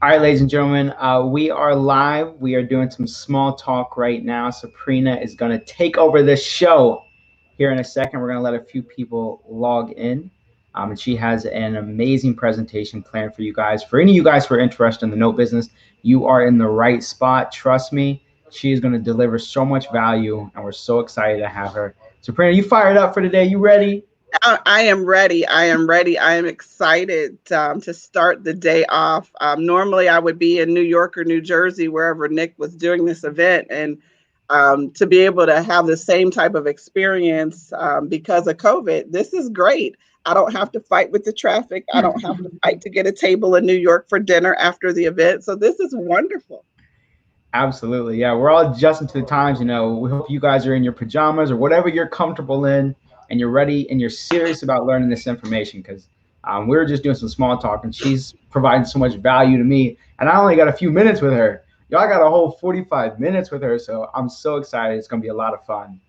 All right, ladies and gentlemen, we are live. We are doing some small talk right now. Saprina is going to take over this show here in a second. We're going to let a few people log in. And she has an amazing presentation planned for you guys. For any of you guys who are interested in the note business, you are in the right spot. Trust me, she is going to deliver so much value, and we're so excited to have her. Saprina, you fired up for today? You ready? I am ready. I am ready. I am excited to start the day off. Normally, I would be in New York or New Jersey, wherever Nick was doing this event, and to be able to have the same type of experience because of COVID, this is great. I don't have to fight with the traffic. I don't have to fight to get a table in New York for dinner after the event. So this is wonderful. Absolutely. Yeah, we're all adjusting to the times. We hope you guys are in your pajamas or whatever you're comfortable in and you're ready and you're serious about learning this information because we were just doing some small talk and she's providing so much value to me. And I only got a few minutes with her. Y'all got a whole 45 minutes with her. So I'm so excited. It's going to be a lot of fun.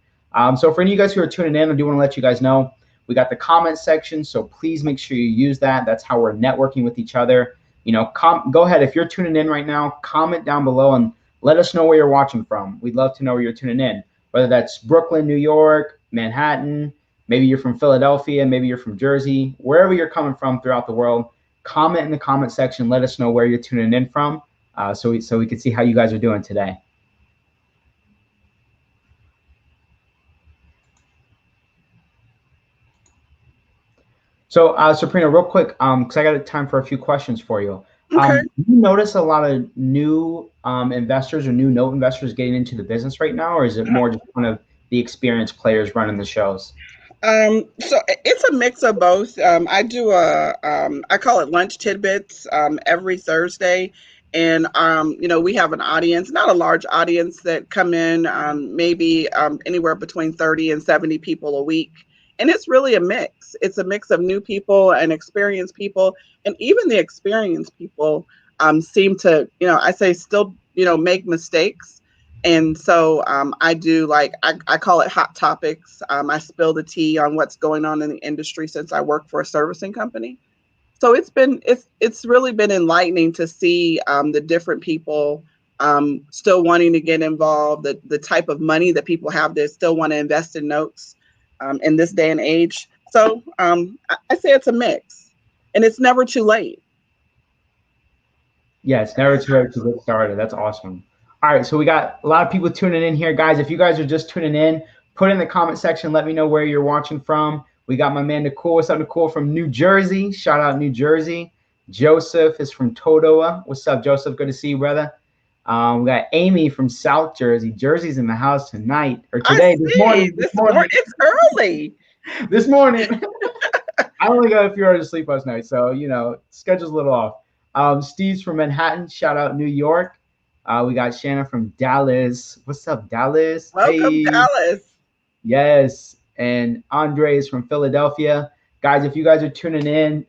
So for any of you guys who are tuning in, I do want to let you guys know we got the comment section. So please make sure you use that. That's how we're networking with each other. Go ahead. If you're tuning in right now, comment down below and let us know where you're watching from. We'd love to know where you're tuning in, whether that's Brooklyn, New York, Manhattan, maybe you're from Philadelphia, maybe you're from Jersey, wherever you're coming from throughout the world. Comment in the comment section. Let us know where you're tuning in from, so we can see how you guys are doing today. So, Sabrina, real quick, because I got time for a few questions for you. Okay. Do you notice a lot of new investors or new note investors getting into the business right now, or is it more just kind of the experienced players running the shows? So it's a mix of both. I do I call it lunch tidbits every Thursday, and we have an audience, not a large audience that come in, maybe anywhere between 30 and 70 people a week, and it's really a mix. It's a mix of new people and experienced people, and even the experienced people seem to, I say still, make mistakes, and so I do like I call it hot topics. I spill the tea on what's going on in the industry since I work for a servicing company. So it's really been enlightening to see the different people still wanting to get involved, the type of money that people have that still want to invest in notes in this day and age. So I say it's a mix, and it's never too late. Yeah, it's never too late to get started. That's awesome. All right, so we got a lot of people tuning in here, guys. If you guys are just tuning in, put in the comment section. Let me know where you're watching from. We got my man Nicole. What's up, Nicole from New Jersey? Shout out New Jersey. Joseph is from Totowa. What's up, Joseph? Good to see you, brother. We got Amy from South Jersey. Jersey's in the house tonight or I today, this see morning, this this morning. morning, It's early. this morning. I only got a few hours of sleep last night, so schedule's a little off. Steve's from Manhattan. Shout out New York. We got Shannon from Dallas. What's up, Dallas? Welcome, Hey, Dallas. yes. And Andre is from Philadelphia. Guys, if you guys are tuning in,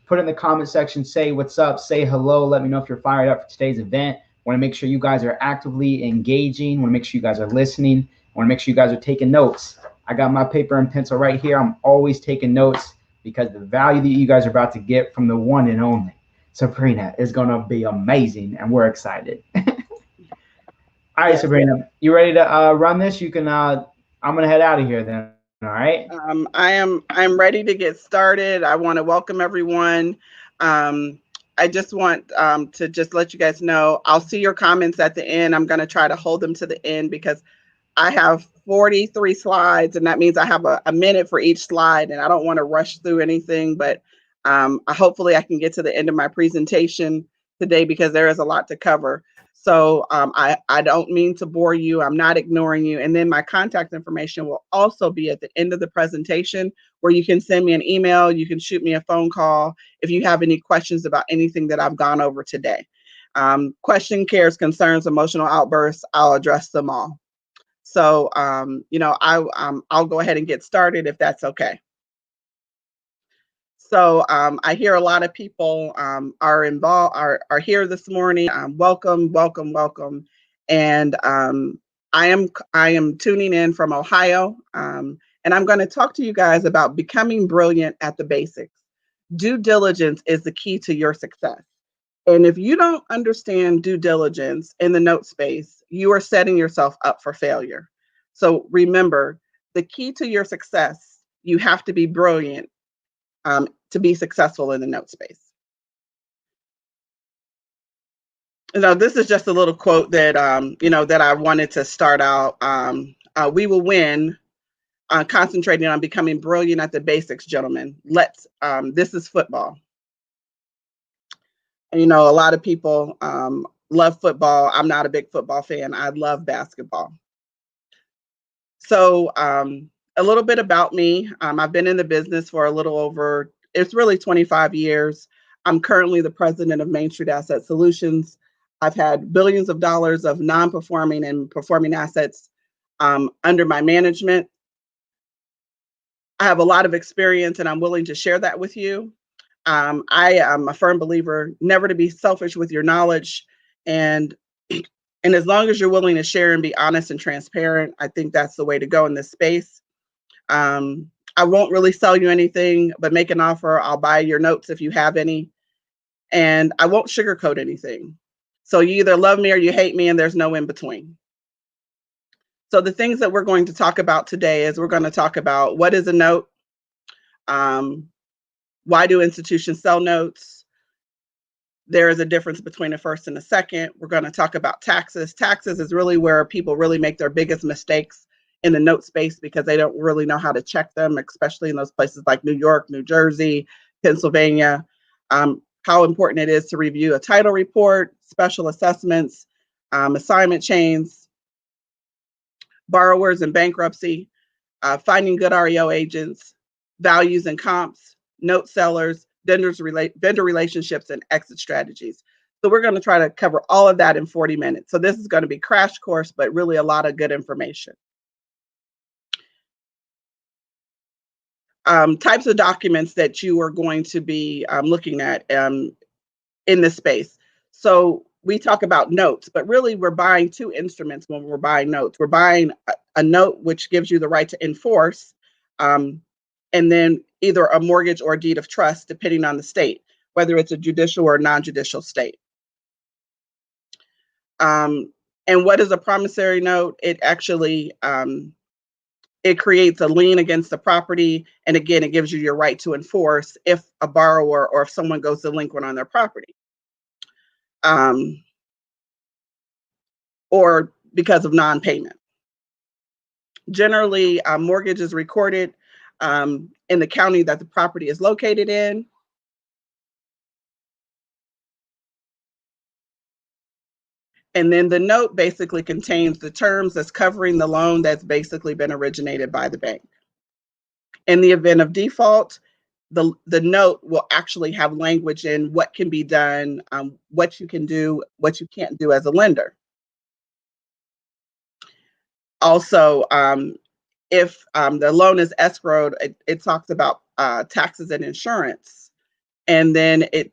put in the comment section, say what's up, say hello. Let me know if you're fired up for today's event. Want to make sure you guys are actively engaging. Want to make sure you guys are listening. Want to make sure you guys are taking notes. I got my paper and pencil right here. I'm always taking notes because the value that you guys are about to get from the one and only Sabrina is going to be amazing, and we're excited. All right, Yes. Sabrina, you ready to run this? You can. I'm gonna head out of here then. All right. I'm ready to get started. I want to welcome everyone. Um, I just want to just let you guys know I'll see your comments at the end. I'm going to try to hold them to the end because I have 43 slides, and that means I have a minute for each slide, and I don't want to rush through anything. But hopefully, I can get to the end of my presentation today because there is a lot to cover. So I don't mean to bore you. I'm not ignoring you. And then my contact information will also be at the end of the presentation where you can send me an email. You can shoot me a phone call if you have any questions about anything that I've gone over today. Question, cares, concerns, emotional outbursts, I'll address them all. So, I'll go ahead and get started if that's okay. So I hear a lot of people are involved, are here this morning. Welcome, welcome, welcome. And I am tuning in from Ohio, and I'm going to talk to you guys about becoming brilliant at the basics. Due diligence is the key to your success. And if you don't understand due diligence in the note space, you are setting yourself up for failure. So remember, the key to your success, you have to be brilliant to be successful in the note space. Now, this is just a little quote that that I wanted to start out. We will win concentrating on becoming brilliant at the basics, gentlemen. Let's. This is football. And, a lot of people love football. I'm not a big football fan. I love basketball. So, a little bit about me. I've been in the business for a little over, it's really 25 years. I'm currently the president of Main Street Asset Solutions. I've had billions of dollars of non-performing and performing assets under my management. I have a lot of experience and I'm willing to share that with you. I am a firm believer never to be selfish with your knowledge, and and as long as you're willing to share and be honest and transparent, I think that's the way to go in this space. I won't really sell you anything, but make an offer. I'll buy your notes if you have any, and I won't sugarcoat anything. So you either love me or you hate me, and there's no in between. So the things that we're going to talk about today is we're going to talk about what is a note, why do institutions sell notes? There is a difference between a first and a second. We're going to talk about taxes. Taxes is really where people really make their biggest mistakes in the note space because they don't really know how to check them, especially in those places like New York, New Jersey, Pennsylvania. How important it is to review a title report, special assessments, assignment chains, borrowers and bankruptcy, finding good REO agents, values and comps, note sellers, vendor relationships, and exit strategies. So we're going to try to cover all of that in 40 minutes. So this is going to be crash course, but really a lot of good information. Types of documents that you are going to be looking at in this space. So we talk about notes, but really we're buying two instruments when we're buying notes. We're buying a note, which gives you the right to enforce, and then either a mortgage or a deed of trust, depending on the state, whether it's a judicial or non-judicial state. And what is a promissory note? It actually it creates a lien against the property, and again, it gives you your right to enforce if a borrower or if someone goes delinquent on their property, or because of non-payment. Generally, a mortgage is recorded in the county that the property is located in. And then the note basically contains the terms that's covering the loan that's basically been originated by the bank. In the event of default, the note will actually have language in what can be done, what you can do, what you can't do as a lender. Also, if the loan is escrowed, it talks about taxes and insurance. And then it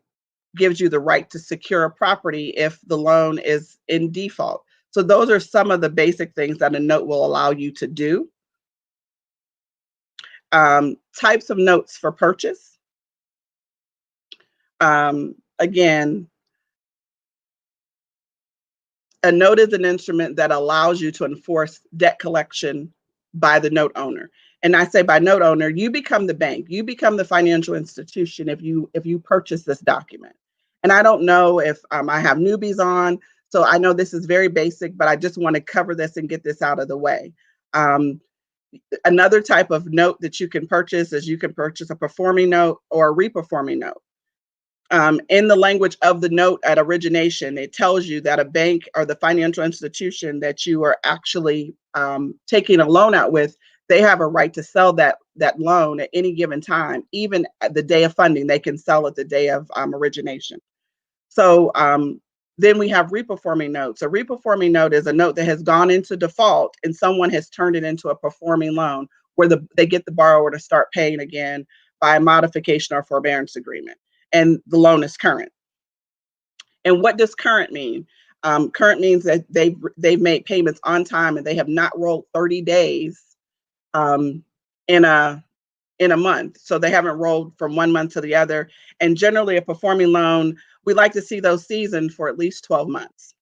gives you the right to secure a property if the loan is in default. So those are some of the basic things that a note will allow you to do. Types of notes for purchase. Again, a note is an instrument that allows you to enforce debt collection by the note owner. And I say by note owner, you become the bank, you become the financial institution if you purchase this document. And I don't know if I have newbies on, so I know this is very basic, but I just want to cover this and get this out of the way. Another type of note that you can purchase is you can purchase a performing note or a reperforming note. In the language of the note at origination, it tells you that a bank or the financial institution that you are actually taking a loan out with, they have a right to sell that loan at any given time, even at the day of funding. They can sell it the day of origination. So then we have reperforming notes. A reperforming note is a note that has gone into default and someone has turned it into a performing loan where they get the borrower to start paying again by a modification or forbearance agreement, and the loan is current. And what does current mean? Current means that they've made payments on time and they have not rolled 30 days in a in a month. So they haven't rolled from one month to the other. And generally, a performing loan, we like to see those seasoned for at least 12 months.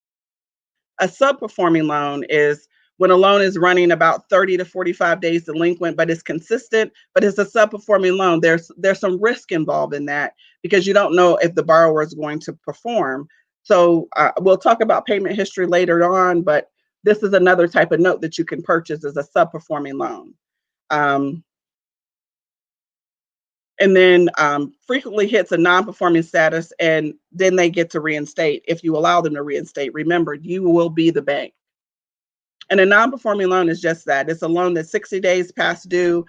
A sub-performing loan is when a loan is running about 30 to 45 days delinquent, but it's consistent, but it's a sub-performing loan. There's some risk involved in that because you don't know if the borrower is going to perform. So we'll talk about payment history later on, but this is another type of note that you can purchase as a sub-performing loan. And then frequently hits a non-performing status, and then they get to reinstate. If you allow them to reinstate, remember, you will be the bank. And a non-performing loan is just that. It's a loan that's 60 days past due.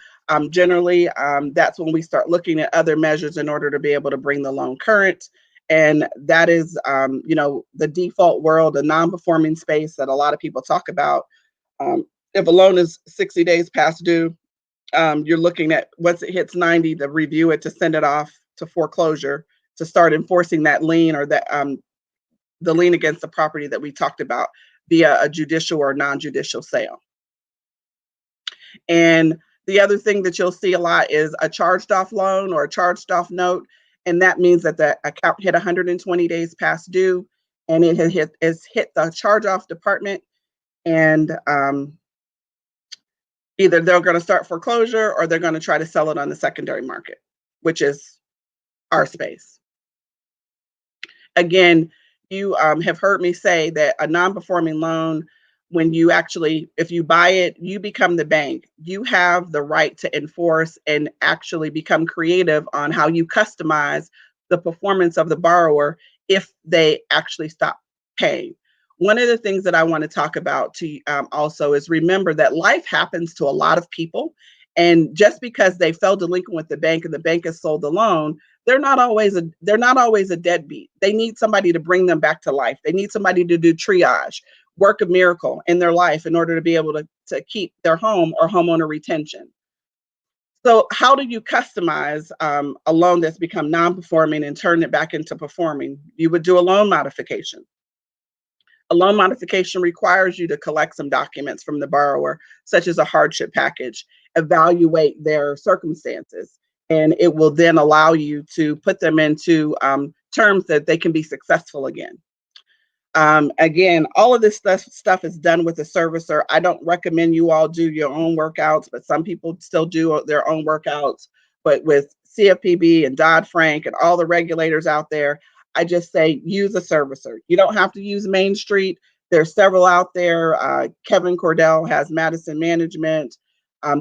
Generally, that's when we start looking at other measures in order to be able to bring the loan current. And that is, the default world, a non-performing space that a lot of people talk about. If a loan is 60 days past due, you're looking at once it hits 90 to review it, to send it off to foreclosure, to start enforcing that lien or that the lien against the property that we talked about via a judicial or non-judicial sale. And the other thing that you'll see a lot is a charged off loan or a charged off note. And that means that the account hit 120 days past due and it has hit the charge off department, and either they're going to start foreclosure or they're going to try to sell it on the secondary market, which is our space. Again, you have heard me say that a non-performing loan, when you actually, if you buy it, you become the bank. You have the right to enforce and actually become creative on how you customize the performance of the borrower if they actually stop paying. One of the things that I want to talk about to also is remember that life happens to a lot of people. And just because they fell delinquent with the bank and the bank has sold the loan, they're not always a deadbeat. They need somebody to bring them back to life. They need somebody to do triage, work a miracle in their life in order to be able to keep their home or homeowner retention. So how do you customize a loan that's become non-performing and turn it back into performing? You would do a loan modification. A loan modification requires you to collect some documents from the borrower, such as a hardship package, evaluate their circumstances, and it will then allow you to put them into terms that they can be successful again. Again, all of this stuff is done with a servicer. I don't recommend you all do your own workouts, but some people still do their own workouts. But with CFPB and Dodd-Frank and all the regulators out there, I just say use a servicer. You don't have to use Main Street. There's several out there. Kevin Cordell has Madison Management.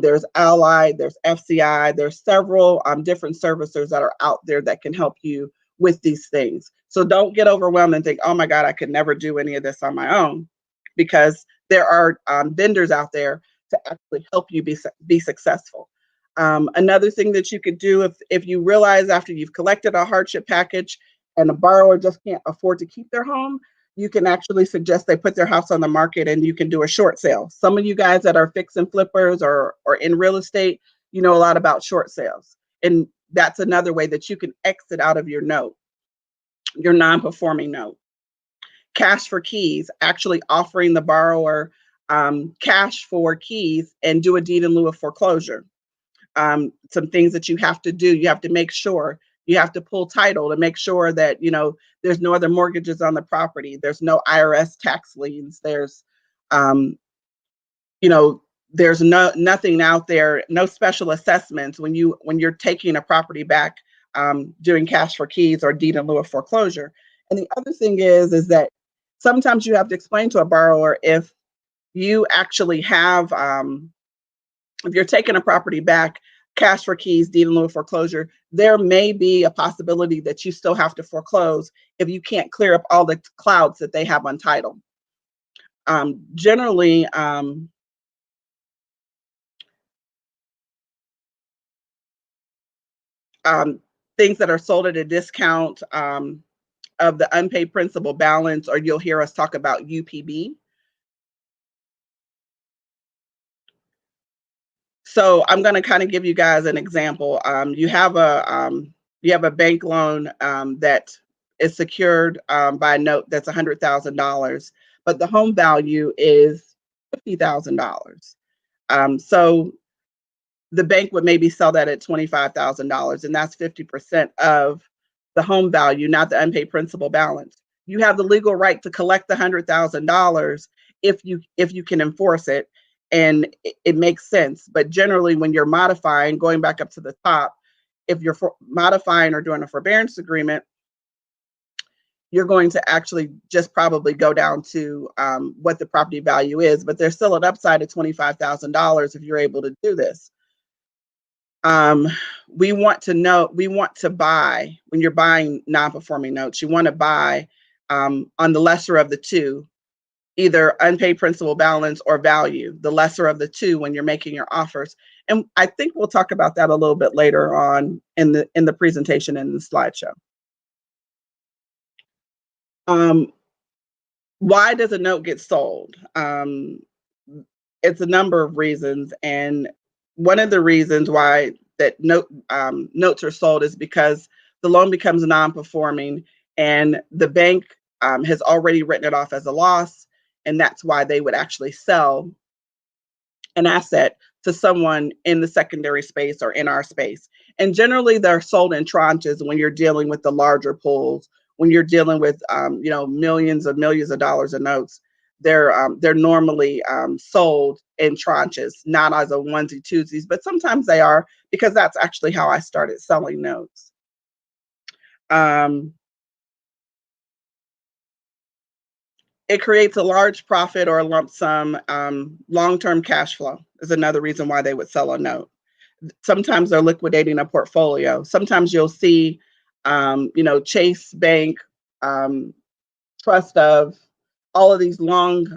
There's Ally, there's FCI. There's several different servicers that are out there that can help you with these things. So don't get overwhelmed and think, oh my God, I could never do any of this on my own, because there are vendors out there to actually help you be successful. Another thing that you could do, if you realize after you've collected a hardship package and a borrower just can't afford to keep their home, you can actually suggest they put their house on the market and you can do a short sale. Some of you guys that are fix and flippers or in real estate, you know a lot about short sales. And that's another way that you can exit out of your note, your non-performing note. Cash for keys, actually offering the borrower cash for keys and do a deed in lieu of foreclosure. Some things that you have to do, you have to make sure, you have to pull title to make sure that, there's no other mortgages on the property. There's no IRS tax liens. There's, there's nothing out there, no special assessments when you're taking a property back, doing cash for keys or deed in lieu of foreclosure. And the other thing is that sometimes you have to explain to a borrower, if you actually have, if you're taking a property back, cash for keys, deed in lieu of foreclosure, there may be a possibility that you still have to foreclose if you can't clear up all the clouds that they have on title. Generally, things that are sold at a discount of the unpaid principal balance, or you'll hear us talk about UPB. So I'm going to kind of give you guys an example. You have a bank loan that is secured by a note that's $100,000, but the home value is $50,000. So the bank would maybe sell that at $25,000, and that's 50% of the home value, not the unpaid principal balance. You have the legal right to collect the $100,000 if you can enforce it, and it makes sense. But generally, when you're modifying, going back up to the top, if you're modifying or doing a forbearance agreement, you're going to actually just probably go down to what the property value is, but there's still an upside of $25,000 if you're able to do this. We want to buy, when you're buying non-performing notes, you want to buy on the lesser of the two, either unpaid principal balance or value, the lesser of the two when you're making your offers. And I think we'll talk about that a little bit later on in the presentation and the slideshow. Why does a note get sold? It's a number of reasons, and one of the reasons why that notes are sold is because the loan becomes non-performing, and the bank has already written it off as a loss, and that's why they would actually sell an asset to someone in the secondary space or in our space. And generally, they're sold in tranches when you're dealing with the larger pools. When you're dealing with millions of dollars of notes, they're normally sold in tranches, not as a onesie twosies, but sometimes they are, because that's actually how I started selling notes. It creates a large profit or a lump sum. Long-term cash flow is another reason why they would sell a note. Sometimes they're liquidating a portfolio. Sometimes you'll see, Chase Bank, Trust of, all of these long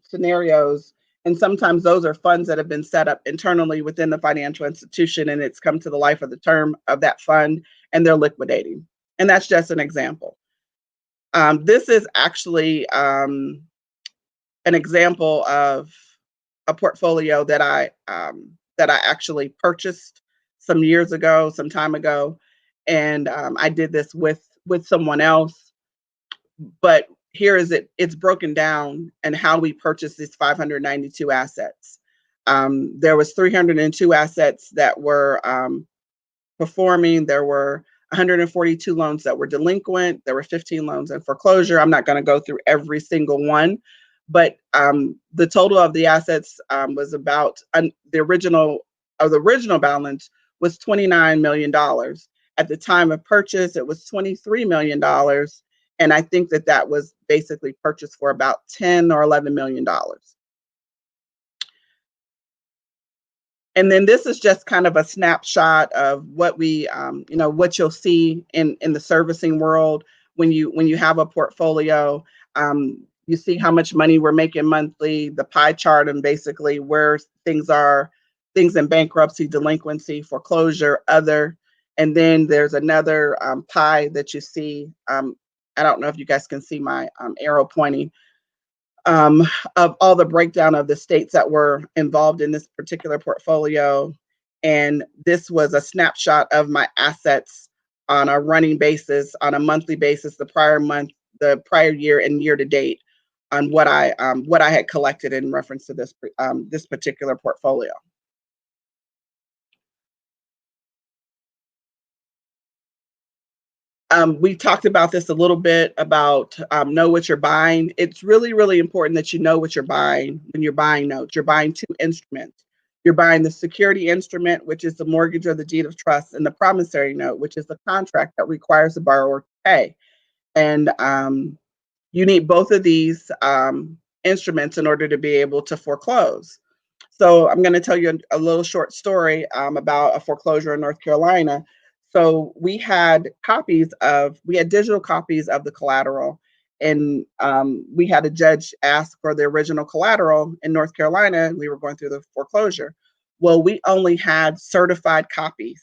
scenarios. And sometimes those are funds that have been set up internally within the financial institution, and it's come to the life of the term of that fund, and they're liquidating. And that's just an example. This is actually an example of a portfolio that I actually purchased some time ago, and I did this with someone else. But here is it's broken down and how we purchased these 592 assets. There was 302 assets that were performing. There were 142 loans that were delinquent. There were 15 loans in foreclosure. I'm not going to go through every single one, but the total of the assets was about the original balance was $29 million. At the time of purchase, it was $23 million. And I think that was basically purchased for about $10 or $11 million. And then this is just kind of a snapshot of what we, what you'll see in the servicing world when you have a portfolio. You see how much money we're making monthly, the pie chart, and basically where things in bankruptcy, delinquency, foreclosure, other. And then there's another pie that you see. I don't know if you guys can see my arrow pointing, of all the breakdown of the states that were involved in this particular portfolio. And this was a snapshot of my assets on a running basis, on a monthly basis, the prior month, the prior year, and year to date, on what I had collected in reference to this particular portfolio. We talked about this a little bit about know what you're buying. It's really, really important that you know what you're buying when you're buying notes. You're buying two instruments. You're buying the security instrument, which is the mortgage or the deed of trust, and the promissory note, which is the contract that requires the borrower to pay. And you need both of these instruments in order to be able to foreclose. So I'm going to tell you a little short story about a foreclosure in North Carolina. So we had digital copies of the collateral, and we had a judge ask for the original collateral in North Carolina. We were going through the foreclosure. Well, we only had certified copies,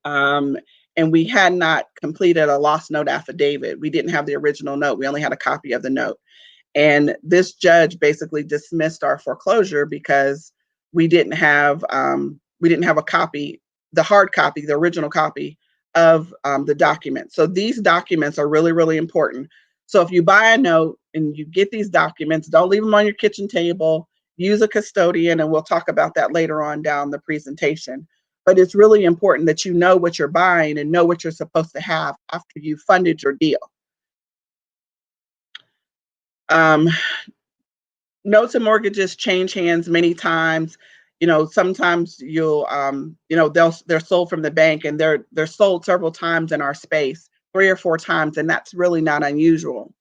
and we had not completed a lost note affidavit. We didn't have the original note. We only had a copy of the note. And this judge basically dismissed our foreclosure because we didn't have a copy, the hard copy, the original copy of the document. So these documents are really, really important. So if you buy a note and you get these documents, don't leave them on your kitchen table. use a custodian, and we'll talk about that later on down the presentation. But it's really important that you know what you're buying and know what you're supposed to have after you funded your deal. Notes and mortgages change hands many times. Sometimes they're sold from the bank, and they're sold several times in our space, 3 or 4 times, and that's really not unusual.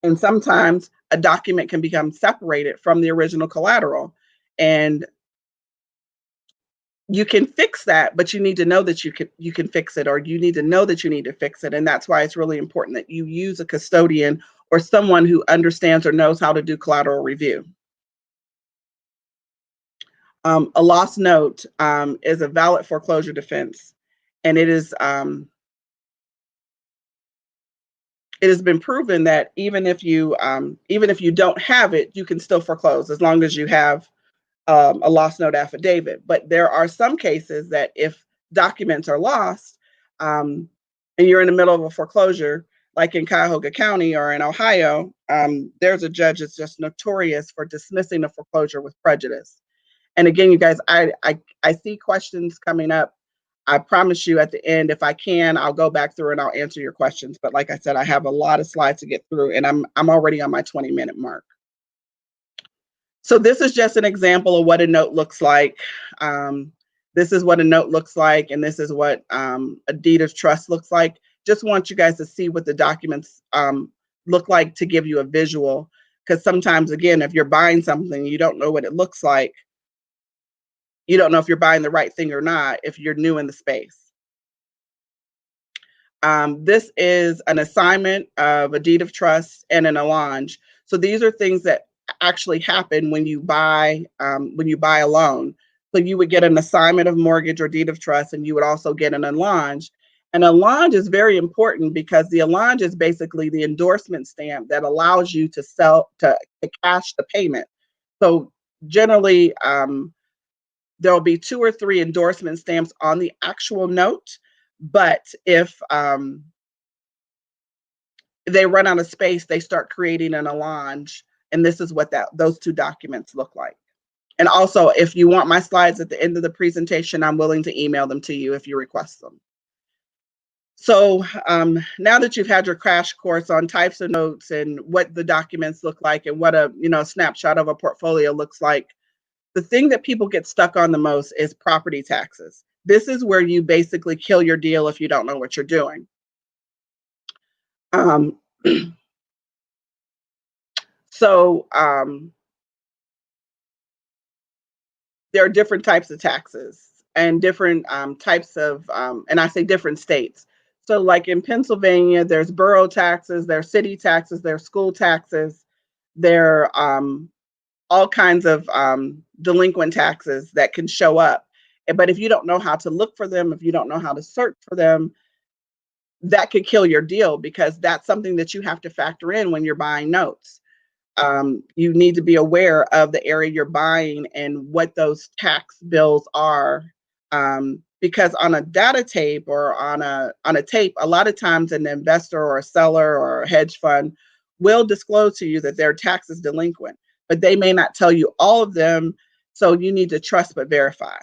And sometimes a document can become separated from the original collateral, and you can fix that, but you need to know that you can fix it, or you need to know that you need to fix it. And that's why it's really important that you use a custodian or someone who understands or knows how to do collateral review. A lost note is a valid foreclosure defense, and it has been proven that even if you don't have it, you can still foreclose as long as you have a lost note affidavit. But there are some cases that if documents are lost, and you're in the middle of a foreclosure, like in Cuyahoga County or in Ohio, there's a judge that's just notorious for dismissing a foreclosure with prejudice. And again, you guys, I see questions coming up. I promise you at the end, if I can, I'll go back through and I'll answer your questions. But like I said, I have a lot of slides to get through, and I'm already on my 20-minute mark. So this is just an example of what a note looks like. This is what a note looks like, and this is what a deed of trust looks like. Just want you guys to see what the documents look like to give you a visual, because sometimes, again, if you're buying something, you don't know what it looks like. You don't know if you're buying the right thing or not if you're new in the space. This is an assignment of a deed of trust and an allonge. So these are things that actually happen when you buy a loan. So you would get an assignment of mortgage or deed of trust, and you would also get an allonge. An allonge is very important because the allonge is basically the endorsement stamp that allows you to cash the payment. So generally, there will be 2 or 3 endorsement stamps on the actual note, but if they run out of space, they start creating an allonge, and this is what those 2 documents look like. And also, if you want my slides at the end of the presentation, I'm willing to email them to you if you request them. So now that you've had your crash course on types of notes and what the documents look like and what a snapshot of a portfolio looks like, the thing that people get stuck on the most is property taxes. This is where you basically kill your deal if you don't know what you're doing. So there are different types of taxes and different types of, and I say different states. So like in Pennsylvania, there's borough taxes, there's city taxes, there's school taxes, there are all kinds of delinquent taxes that can show up. But if you don't know how to look for them, if you don't know how to search for them, that could kill your deal, because that's something that you have to factor in when you're buying notes. You need to be aware of the area you're buying and what those tax bills are. Because on a data tape or on a tape, a lot of times an investor or a seller or a hedge fund will disclose to you that their tax is delinquent, but they may not tell you all of them. So you need to trust but verify.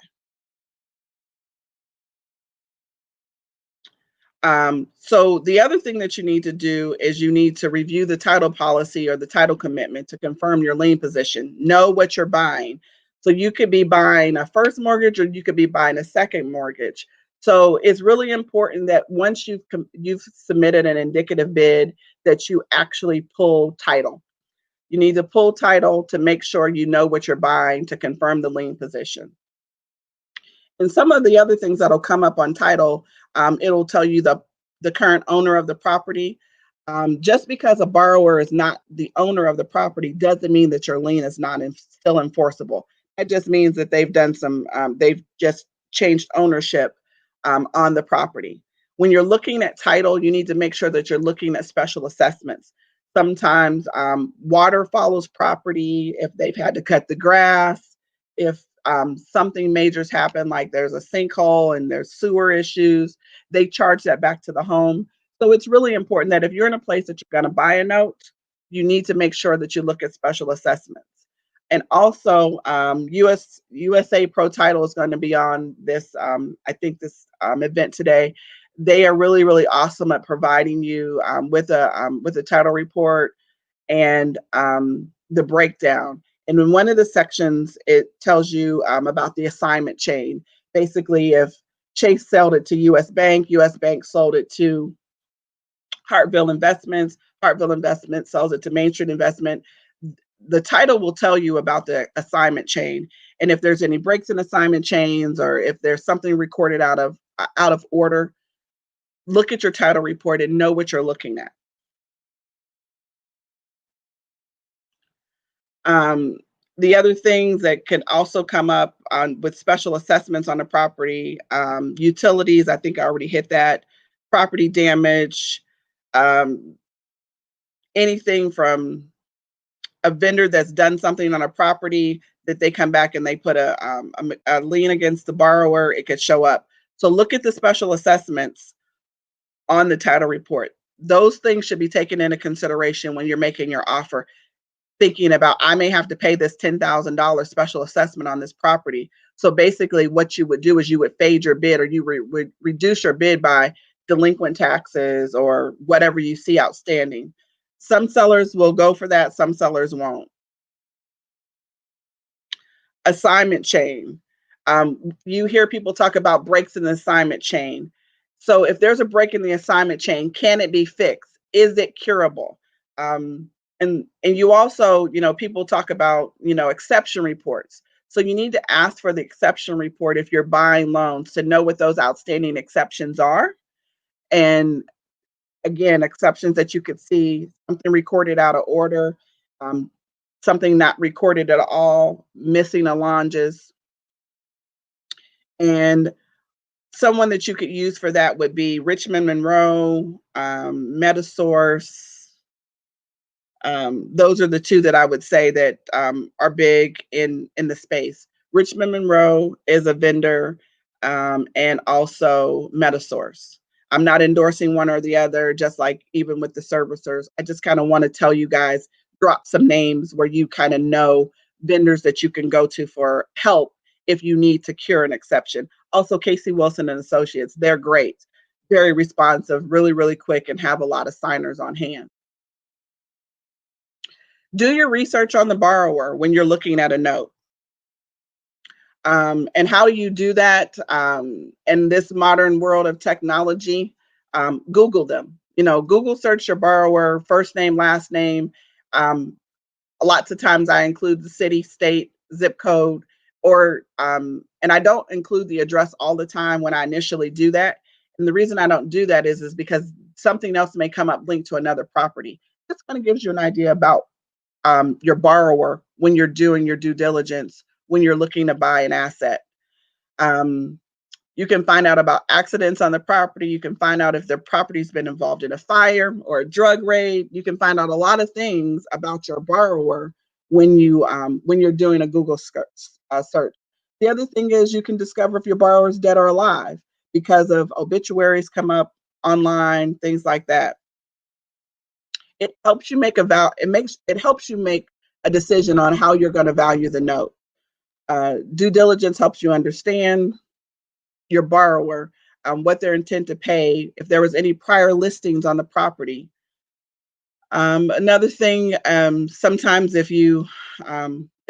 So the other thing that you need to do is you need to review the title policy or the title commitment to confirm your lien position. Know what you're buying. So you could be buying a first mortgage, or you could be buying a second mortgage. So it's really important that once you've submitted an indicative bid, that you actually pull title. You need to pull title to make sure you know what you're buying to confirm the lien position. And some of the other things that'll come up on title, it'll tell you the current owner of the property. Just because a borrower is not the owner of the property doesn't mean that your lien is not still enforceable. It just means that they've just changed ownership on the property. When you're looking at title, you need to make sure that you're looking at special assessments. Sometimes water follows property if they've had to cut the grass, if something major's happened, like there's a sinkhole and there's sewer issues, they charge that back to the home. So it's really important that if you're in a place that you're going to buy a note, you need to make sure that you look at special assessments. And also, USA Pro Title is going to be on this, I think, this event today. They are really, really awesome at providing you with a title report and the breakdown. And in one of the sections, it tells you about the assignment chain. Basically, if Chase sold it to US Bank sold it to Hartville Investments sells it to Main Street Investment. The title will tell you about the assignment chain, and if there's any breaks in assignment chains, or if there's something recorded out of order, look at your title report and know what you're looking at. The other things that could also come up with special assessments on the property, utilities, I think I already hit that, property damage, anything from a vendor that's done something on a property that they come back and they put a lien against the borrower, it could show up. So look at the special assessments on the title report. Those things should be taken into consideration when you're making your offer, thinking about, I may have to pay this $10,000 special assessment on this property. So basically what you would do is you would fade your bid, or you would reduce your bid by delinquent taxes or whatever you see outstanding. Some sellers will go for that, some sellers won't. Assignment chain. You hear people talk about breaks in the assignment chain. So if there's a break in the assignment chain, can it be fixed? Is it curable? And you also, people talk about, exception reports. So you need to ask for the exception report if you're buying loans to know what those outstanding exceptions are. And again, exceptions that you could see, something recorded out of order, something not recorded at all, missing allonges. And someone that you could use for that would be Richmond Monroe, Metasource. Those are the two that I would say that are big in the space. Richmond Monroe is a vendor, and also Metasource. I'm not endorsing one or the other, just like even with the servicers. I just kind of want to tell you guys, drop some names where you kind of know vendors that you can go to for help if you need to cure an exception. Also, Casey Wilson and Associates, they're great, very responsive, really, really quick, and have a lot of signers on hand. Do your research on the borrower when you're looking at a note. And how do you do that in this modern world of technology? Google them. Google search your borrower, first name, last name. Lots of times I include the city, state, zip code, and I don't include the address all the time when I initially do that. And the reason I don't do that is because something else may come up linked to another property. This kind of gives you an idea about your borrower when you're doing your due diligence, when you're looking to buy an asset. You can find out about accidents on the property. You can find out if their property's been involved in a fire or a drug raid. You can find out a lot of things about your borrower when you're doing a Google search. The other thing is you can discover if your borrower is dead or alive because of obituaries come up online, things like that. It helps you make it helps you make a decision on how you're going to value the note. Due diligence helps you understand your borrower, what their intent to pay, if there was any prior listings on the property. Another thing, sometimes if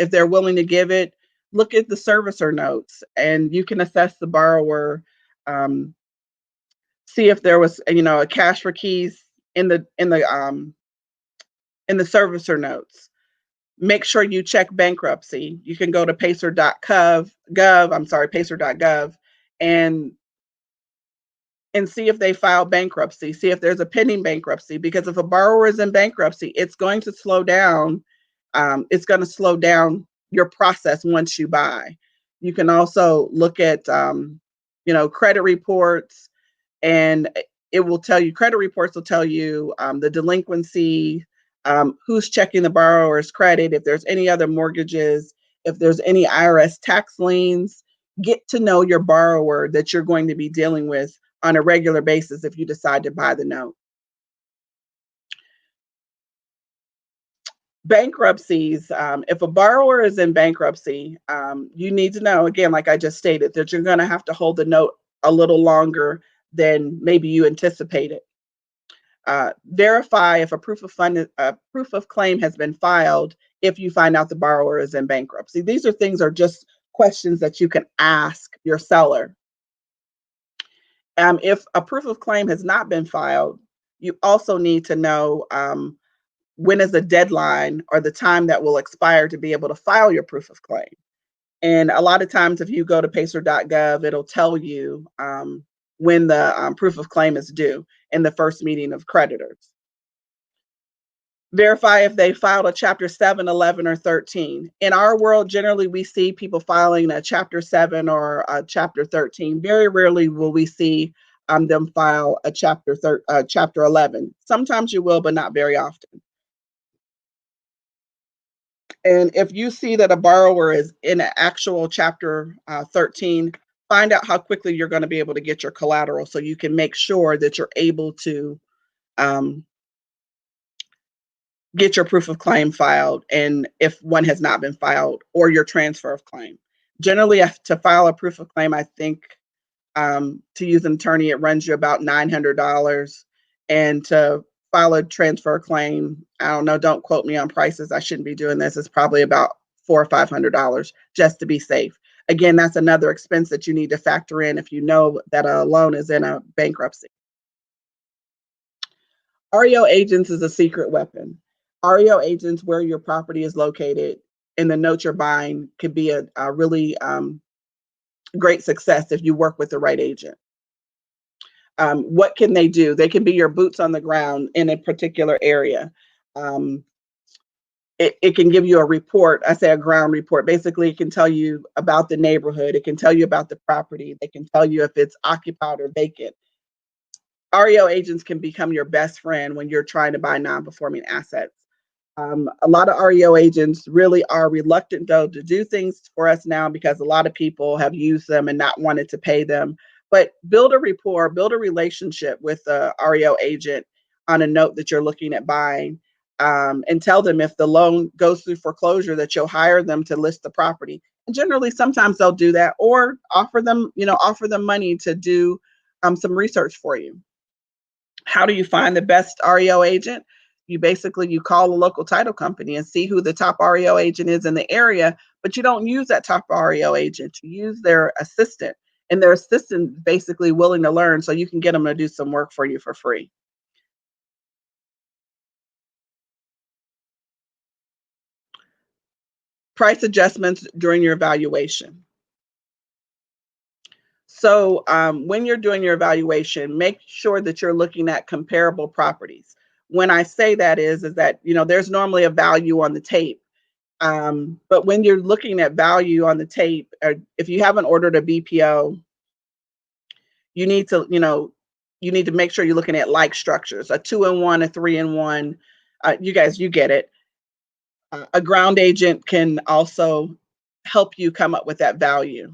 they're willing to give it, look at the servicer notes, and you can assess the borrower. See if there was, a cash for keys in the servicer notes. Make sure you check bankruptcy. You can go to pacer.gov, and see if they filed bankruptcy, see if there's a pending bankruptcy, because if a borrower is in bankruptcy, it's going to slow down. It's going to slow down your process once you buy. You can also look at, credit reports, and credit reports will tell you the delinquency, who's checking the borrower's credit, if there's any other mortgages, if there's any IRS tax liens. Get to know your borrower that you're going to be dealing with on a regular basis if you decide to buy the note. Bankruptcies. If a borrower is in bankruptcy, you need to know, again, like I just stated, that you're going to have to hold the note a little longer than maybe you anticipated. Verify if a proof of claim has been filed if you find out the borrower is in bankruptcy. These are just questions that you can ask your seller. If a proof of claim has not been filed, you also need to know when is the deadline or the time that will expire to be able to file your proof of claim. And a lot of times, if you go to pacer.gov, it'll tell you when the proof of claim is due in the first meeting of creditors. Verify if they filed a Chapter 7, 11, or 13. In our world, generally, we see people filing a Chapter 7 or a Chapter 13. Very rarely will we see them file a Chapter 11. Sometimes you will, but not very often. And if you see that a borrower is in an actual Chapter 13, find out how quickly you're going to be able to get your collateral so you can make sure that you're able to get your proof of claim filed, and if one has not been filed, or your transfer of claim. Generally, to file a proof of claim, I think to use an attorney, it runs you about $900. And to file a transfer claim, I don't know, don't quote me on prices. I shouldn't be doing this. It's probably about $400 or $500 just to be safe. Again, that's another expense that you need to factor in if you know that a loan is in a bankruptcy. REO agents is a secret weapon. REO agents, where your property is located and the note you're buying, could be a really great success if you work with the right agent. What can they do? They can be your boots on the ground in a particular area. It can give you a report. I say a ground report. Basically, it can tell you about the neighborhood. It can tell you about the property. They can tell you if it's occupied or vacant. REO agents can become your best friend when you're trying to buy non-performing assets. A lot of REO agents really are reluctant, though, to do things for us now because a lot of people have used them and not wanted to pay them. But build a rapport, build a relationship with the REO agent on a note that you're looking at buying, and tell them if the loan goes through foreclosure that you'll hire them to list the property. And generally, sometimes they'll do that, or offer them money to do some research for you. How do you find the best REO agent? You call a local title company and see who the top REO agent is in the area, but you don't use that top REO agent. You use their assistant, and their assistant basically willing to learn, so you can get them to do some work for you for free. Price adjustments during your evaluation. So when you're doing your evaluation, make sure that you're looking at comparable properties. When I say that is that, there's normally a value on the tape. But when you're looking at value on the tape, or if you haven't ordered a BPO, you need to make sure you're looking at like structures, a 2-in-1, a 3-in-1. You get it. A ground agent can also help you come up with that value.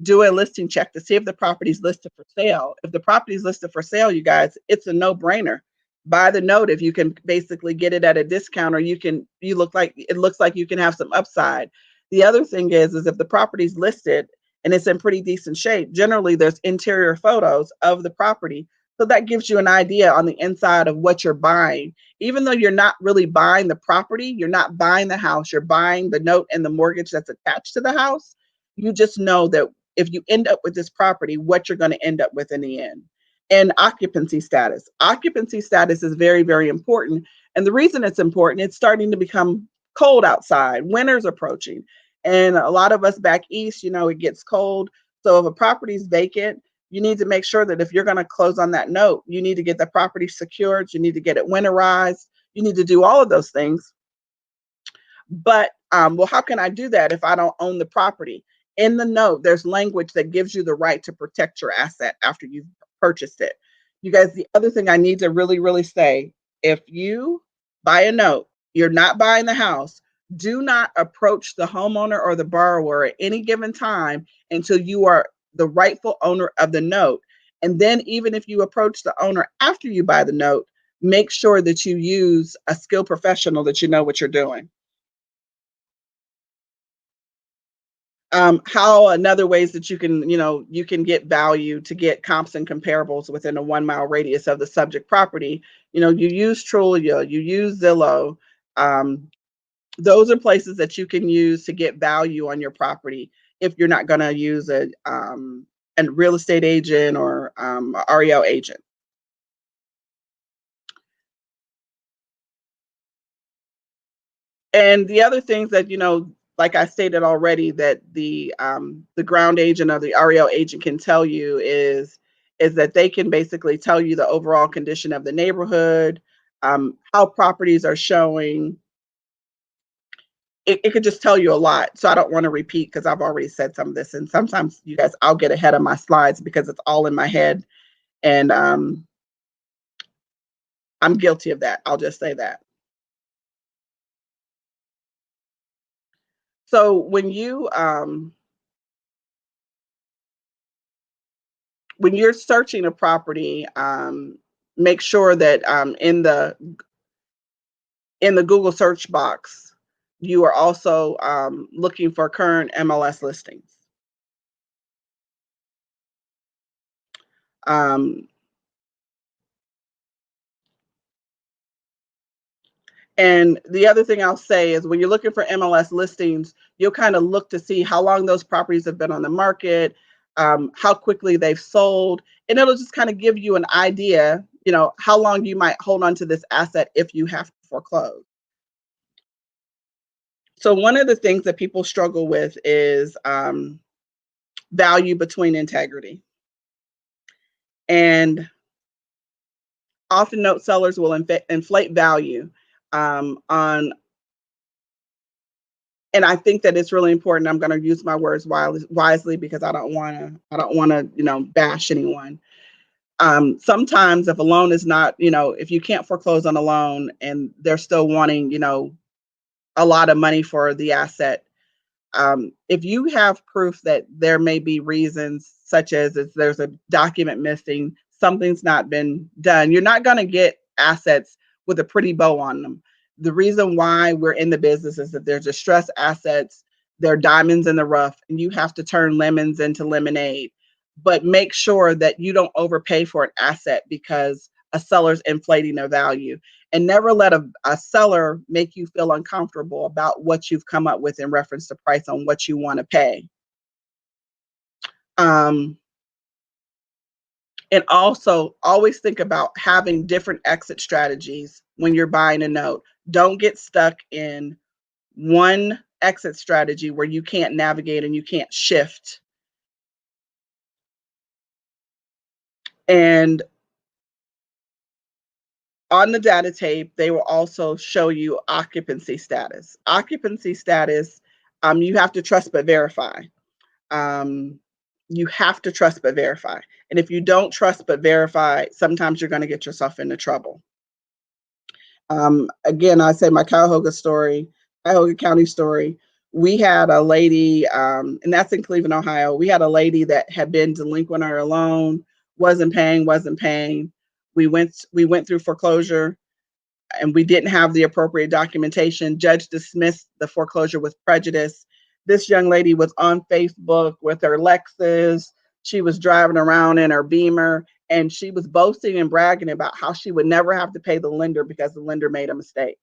Do a listing check to see if the property's listed for sale. If the property's listed for sale, you guys, it's a no-brainer. Buy the note if you can basically get it at a discount, or it looks like you can have some upside. The other thing is if the property's listed and it's in pretty decent shape, generally there's interior photos of the property. So that gives you an idea on the inside of what you're buying. Even though you're not really buying the property, you're not buying the house, you're buying the note and the mortgage that's attached to the house. You just know that if you end up with this property, what you're going to end up with in the end. And occupancy status. Occupancy status is very, very important. And the reason it's important, it's starting to become cold outside. Winter's approaching. And a lot of us back east, it gets cold. So if a property is vacant, you need to make sure that if you're going to close on that note, you need to get the property secured. You need to get it winterized. You need to do all of those things. But, how can I do that if I don't own the property? In the note, there's language that gives you the right to protect your asset after you've purchased it. You guys, the other thing I need to really, really say, if you buy a note, you're not buying the house, do not approach the homeowner or the borrower at any given time until you are the rightful owner of the note. And then even if you approach the owner after you buy the note, make sure that you use a skilled professional that you know what you're doing. How another ways that you can get value to get comps and comparables within a 1 mile radius of the subject property. You use Trulia, you use Zillow. Um, those are places that you can use to get value on your property if you're not going to use a real estate agent or a REO agent. And the other things that, like I stated already, that the ground agent or the REO agent can tell you is that they can basically tell you the overall condition of the neighborhood, how properties are showing. It could just tell you a lot. So I don't want to repeat because I've already said some of this. And sometimes, you guys, I'll get ahead of my slides because it's all in my head. And I'm guilty of that. I'll just say that. So when you're searching a property, make sure that in the Google search box, you are also looking for current MLS listings. And the other thing I'll say is when you're looking for MLS listings, you'll kind of look to see how long those properties have been on the market, how quickly they've sold, and it'll just kind of give you an idea, how long you might hold on to this asset if you have to foreclose. So one of the things that people struggle with is value between integrity. And often note sellers will inflate value on, and I think that it's really important. I'm going to use my words wisely because I don't want to bash anyone. Sometimes if a loan is not, if you can't foreclose on a loan and they're still wanting, a lot of money for the asset, if you have proof that there may be reasons such as if there's a document missing, something's not been done, you're not going to get assets with a pretty bow on them. The reason why we're in the business is that there's distressed assets, they're diamonds in the rough, and you have to turn lemons into lemonade. But make sure that you don't overpay for an asset because a seller's inflating their value. And never let a seller make you feel uncomfortable about what you've come up with in reference to price on what you want to pay. And also always think about having different exit strategies when you're buying a note. Don't get stuck in one exit strategy where you can't navigate and you can't shift. And on the data tape, they will also show you occupancy status. Occupancy status, you have to trust but verify. You have to trust but verify. And if you don't trust but verify, sometimes you're going to get yourself into trouble. Again, I say my Cuyahoga County story. We had a lady, and that's in Cleveland, Ohio. We had a lady that had been delinquent on her loan, wasn't paying. We went through foreclosure, and we didn't have the appropriate documentation. Judge dismissed the foreclosure with prejudice. This young lady was on Facebook with her Lexus. She was driving around in her Beamer, and she was boasting and bragging about how she would never have to pay the lender because the lender made a mistake.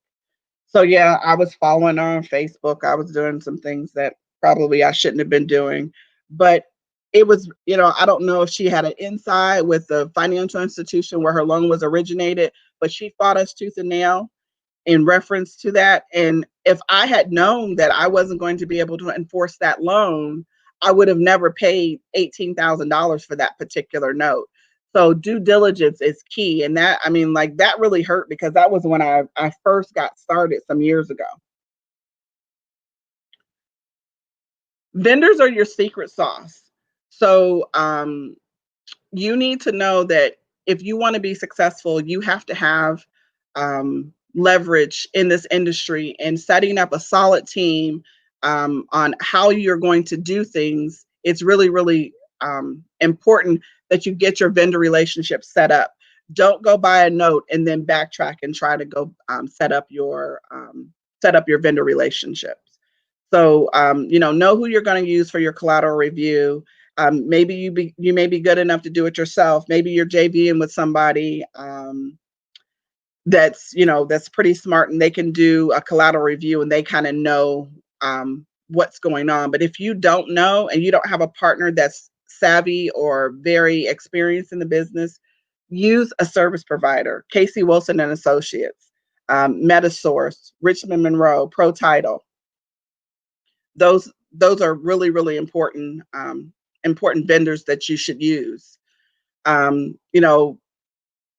So yeah, I was following her on Facebook. I was doing some things that probably I shouldn't have been doing, but it was, I don't know if she had an inside with the financial institution where her loan was originated, but she fought us tooth and nail in reference to that. And if I had known that I wasn't going to be able to enforce that loan, I would have never paid $18,000 for that particular note. So due diligence is key. And that, that really hurt because that was when I first got started some years ago. Vendors are your secret sauce. So you need to know that if you want to be successful, you have to have leverage in this industry, and setting up a solid team on how you're going to do things. It's really, really important that you get your vendor relationship set up. Don't go buy a note and then backtrack and try to go set up your vendor relationships. So know who you're going to use for your collateral review. Maybe you may be good enough to do it yourself. Maybe you're JVing with somebody that's pretty smart, and they can do a collateral review and they kind of know what's going on. But if you don't know and you don't have a partner that's savvy or very experienced in the business, use a service provider. Casey Wilson and Associates, Metasource, Richmond Monroe, Pro Title. Those are really, really important vendors that you should use.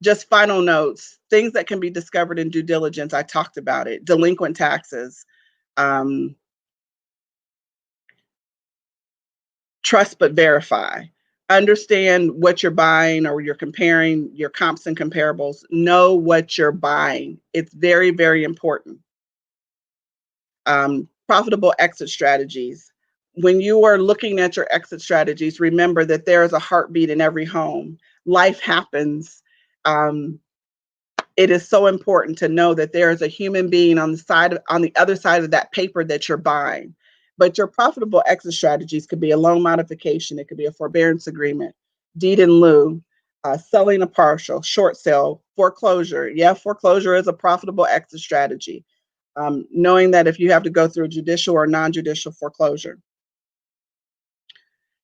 Just final notes, things that can be discovered in due diligence. I talked about it. Delinquent taxes, trust but verify. Understand what you're buying, or you're comparing your comps and comparables. Know what you're buying. It's very, very important. Profitable exit strategies. When you are looking at your exit strategies, remember that there is a heartbeat in every home. Life happens. It is so important to know that there is a human being on the other side of that paper that you're buying. But your profitable exit strategies could be a loan modification. It could be a forbearance agreement, deed in lieu, selling a partial, short sale, foreclosure. Yeah, foreclosure is a profitable exit strategy. Knowing that if you have to go through judicial or non-judicial foreclosure.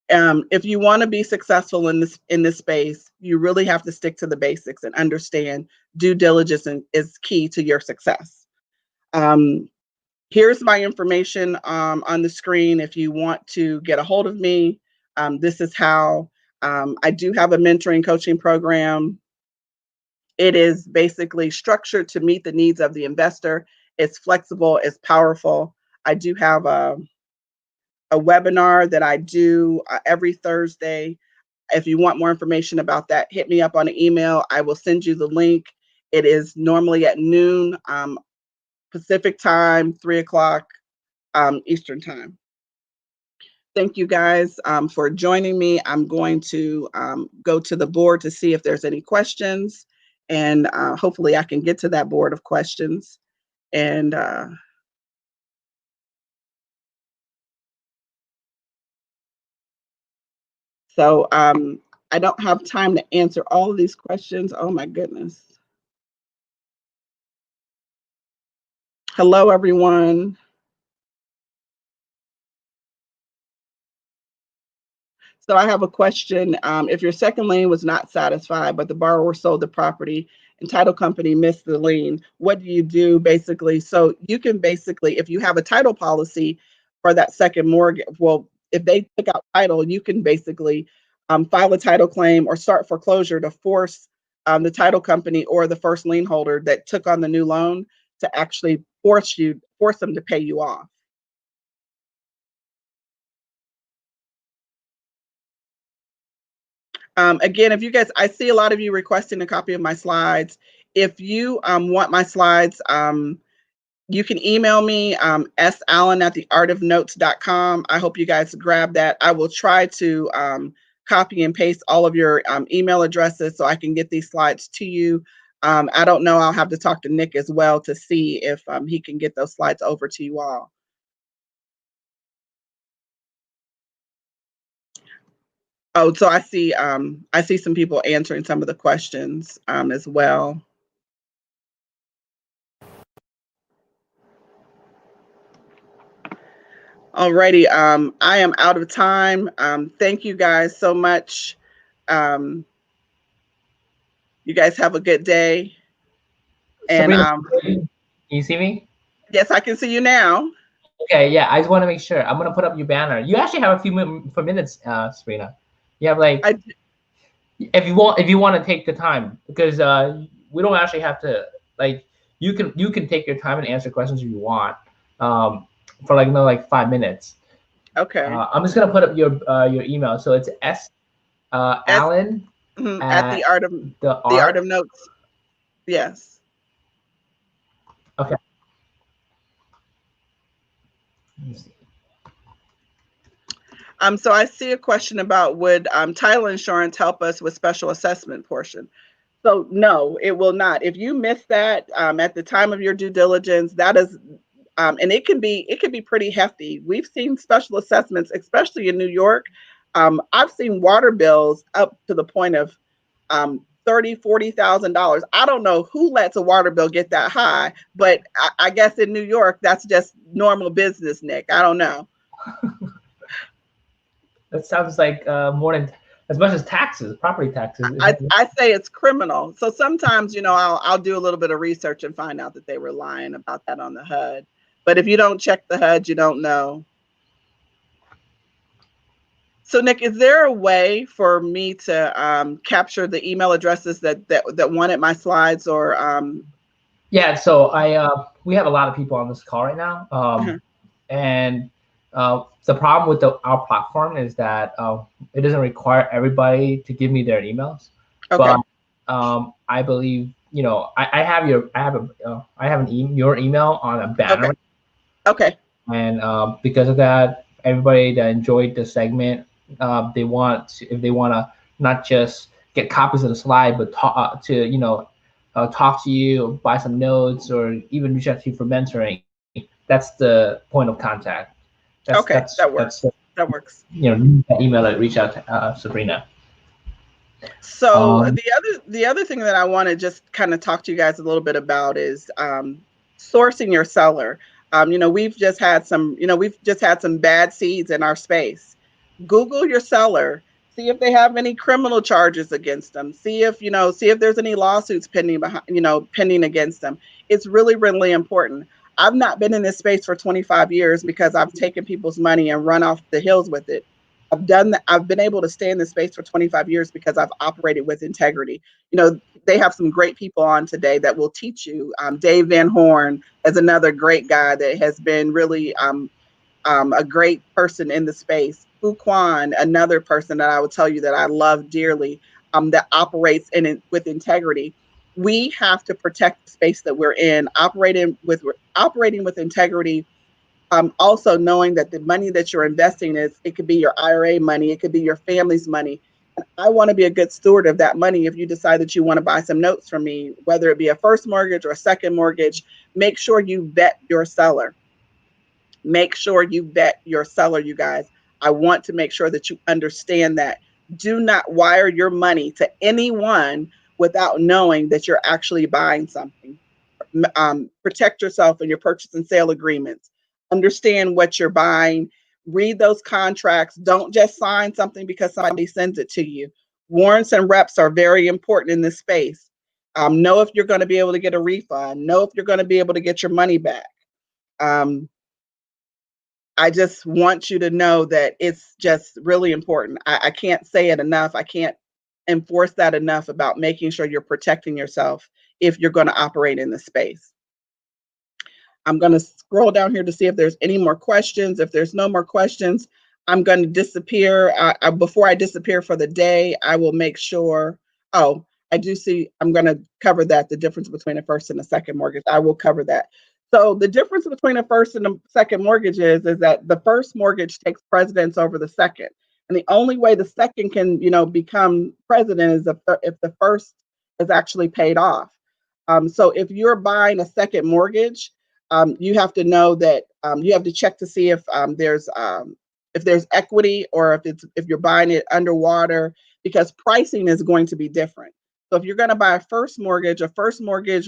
If you want to be successful in this space, you really have to stick to the basics and understand due diligence is key to your success. Here's my information on the screen. If you want to get a hold of me, this is how. I do have a mentoring coaching program. It is basically structured to meet the needs of the investor. It's flexible, it's powerful. I do have a webinar that I do every Thursday. If you want more information about that, hit me up on an email. I will send you the link. It is normally at noon Pacific time, 3 o'clock Eastern time. Thank you guys for joining me. I'm going to go to the board to see if there's any questions, and hopefully I can get to that board of questions. And so I don't have time to answer all of these questions. Oh my goodness. Hello, everyone. So I have a question. If your second lien was not satisfied, but the borrower sold the property and title company missed the lien, what do you do basically? So you can basically, if you have a title policy for that second mortgage, well, if they took out title, you can basically file a title claim or start foreclosure to force the title company or the first lien holder that took on the new loan to actually force them to pay you off. Again, if you guys, I see a lot of you requesting a copy of my slides. If you want my slides, you can email me, sallen@theartofnotes.com. I hope you guys grab that. I will try to copy and paste all of your email addresses so I can get these slides to you. I don't know, I'll have to talk to Nick as well to see if he can get those slides over to you all. Oh, so I see some people answering some of the questions as well. Alrighty, I am out of time. Thank you guys so much. You guys have a good day. And Sabrina, can you see me? yes, I can see you now. Okay, yeah. I just want to make sure. I'm gonna put up your banner. You actually have a few minutes, Sabrina. You have like, if you want to take the time, because we don't actually have to, like, you can take your time and answer questions if you want, for like another like 5 minutes. Okay. I'm just gonna put up your email. So it's Allen at the art of notes. Yes. Okay. So I see a question about, would title insurance help us with special assessment portion? So no, it will not. If you miss that at the time of your due diligence, that is, and it can be pretty hefty. We've seen special assessments, especially in New York. I've seen water bills up to the point of $30,000, $40,000. I don't know who lets a water bill get that high, but I guess in New York that's just normal business, Nick. I don't know. That sounds like more than as much as taxes, property taxes. I say it's criminal. So sometimes, I'll do a little bit of research and find out that they were lying about that on the HUD. But if you don't check the HUD, you don't know. So Nick, is there a way for me to capture the email addresses that wanted my slides, or? Yeah. So we have a lot of people on this call right now, and the problem with our platform is that it doesn't require everybody to give me their emails. Okay. But I believe I have your your email on a banner. Okay. And because of that, everybody that enjoyed the segment, if they want to not just get copies of the slide, but talk to you, buy some notes, or even reach out to you for mentoring. That's the point of contact. That works. That works. That email that reach out to Saprina. So the other thing that I want to just kind of talk to you guys a little bit about is sourcing your seller. We've just had some bad seeds in our space. Google your seller. See if they have any criminal charges against them. See if there's any lawsuits pending against them. It's really, really important. I've not been in this space for 25 years because I've taken people's money and run off the hills with it. I've done that. I've been able to stay in this space for 25 years because I've operated with integrity. They have some great people on today that will teach you. Dave Van Horn is another great guy that has been really a great person in the space. Fu Quan, another person that I would tell you that I love dearly, that operates with integrity. We have to protect the space that we're in, operating with integrity. Also knowing that the money that you're investing it could be your IRA money, it could be your family's money. And I want to be a good steward of that money. If you decide that you want to buy some notes from me, whether it be a first mortgage or a second mortgage, make sure you vet your seller. Make sure you vet your seller, you guys. I want to make sure that you understand that. Do not wire your money to anyone without knowing that you're actually buying something. Protect yourself in your purchase and sale agreements. Understand what you're buying. Read those contracts. Don't just sign something because somebody sends it to you. Warrants and reps are very important in this space. Know if you're going to be able to get a refund. Know if you're going to be able to get your money back. I just want you to know that it's just really important. I can't say it enough. I can't enforce that enough about making sure you're protecting yourself if you're going to operate in the space. I'm going to scroll down here to see if there's any more questions. If there's no more questions, I'm going to disappear. Before I disappear for the day, I will make sure. Oh, I do see. I'm going to cover that, the difference between a first and a second mortgage. I will cover that. So the difference between a first and a second mortgage is that the first mortgage takes precedence over the second. And the only way the second can, become president is if the first is actually paid off. So if you're buying a second mortgage, you have to know that you have to check to see if there's equity, or if you're buying it underwater, because pricing is going to be different. So if you're going to buy a first mortgage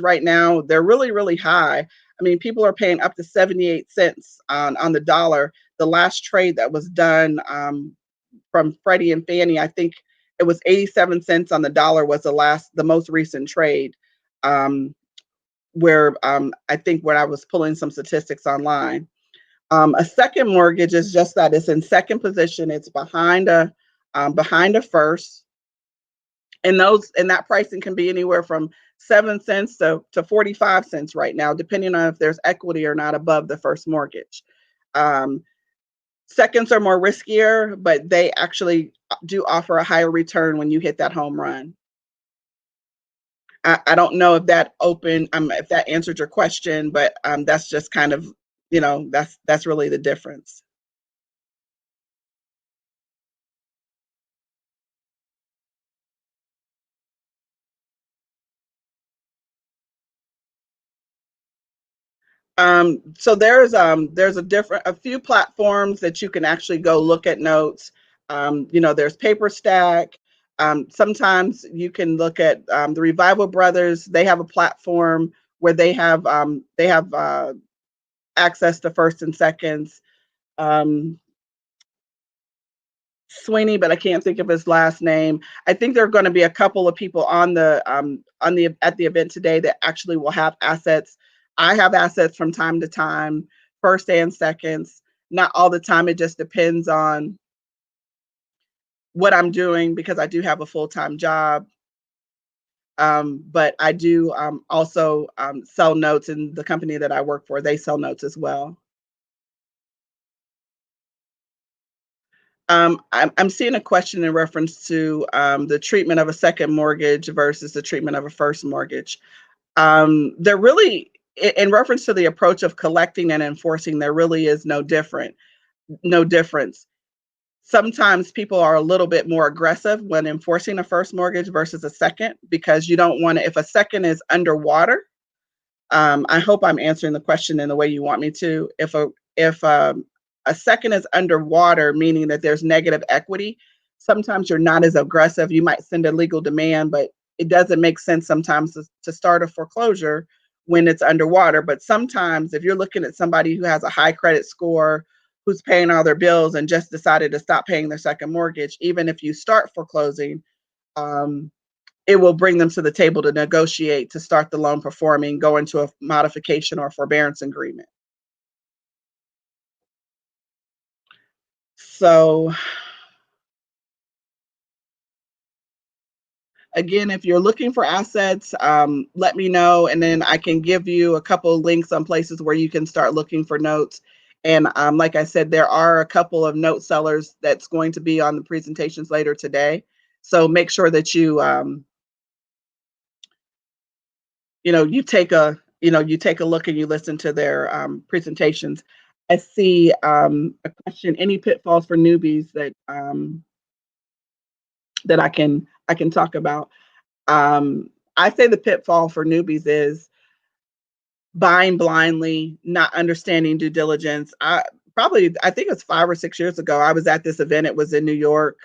right now, they're really, really high. I mean, people are paying up to 78 cents on the dollar. The last trade that was done from Freddie and Fannie, I think it was 87 cents on the dollar was the most recent trade. Where I think when I was pulling some statistics online. A second mortgage is just that. It's in second position. It's behind a first. And that pricing can be anywhere from 7 cents to 45 cents right now, depending on if there's equity or not above the first mortgage. Seconds are more riskier, but they actually do offer a higher return when you hit that home run. I don't know if that if that answered your question, but that's just kind of, that's really the difference. So there's a few platforms that you can actually go look at notes. There's PaperStack. Sometimes you can look at the Revival Brothers. They have a platform where they have access to first and seconds. Sweeney, but I can't think of his last name. I think there are going to be a couple of people at the event today that actually will have assets. I have assets from time to time, first and seconds. Not all the time. It just depends on what I'm doing because I do have a full-time job. But I do also sell notes, in the company that I work for. They sell notes as well. I'm seeing a question in reference to the treatment of a second mortgage versus the treatment of a first mortgage. There really, in reference to the approach of collecting and enforcing, there really is no difference. Sometimes people are a little bit more aggressive when enforcing a first mortgage versus a second, because you don't want to, if a second is underwater, I hope I'm answering the question in the way you want me to. If a second is underwater, meaning that there's negative equity, sometimes you're not as aggressive. You might send a legal demand, but it doesn't make sense sometimes to start a foreclosure when it's underwater. But sometimes if you're looking at somebody who has a high credit score, who's paying all their bills and just decided to stop paying their second mortgage, even if you start foreclosing, it will bring them to the table to negotiate to start the loan performing, go into a modification or forbearance agreement. So again, if you're looking for assets, let me know, and then I can give you a couple of links on places where you can start looking for notes. And like I said, there are a couple of note sellers that's going to be on the presentations later today. So make sure that you take a look and you listen to their presentations. I see a question: any pitfalls for newbies that I can talk about? I say the pitfall for newbies is buying blindly, not understanding due diligence. I think it was 5 or 6 years ago, I was at this event. It was in New York.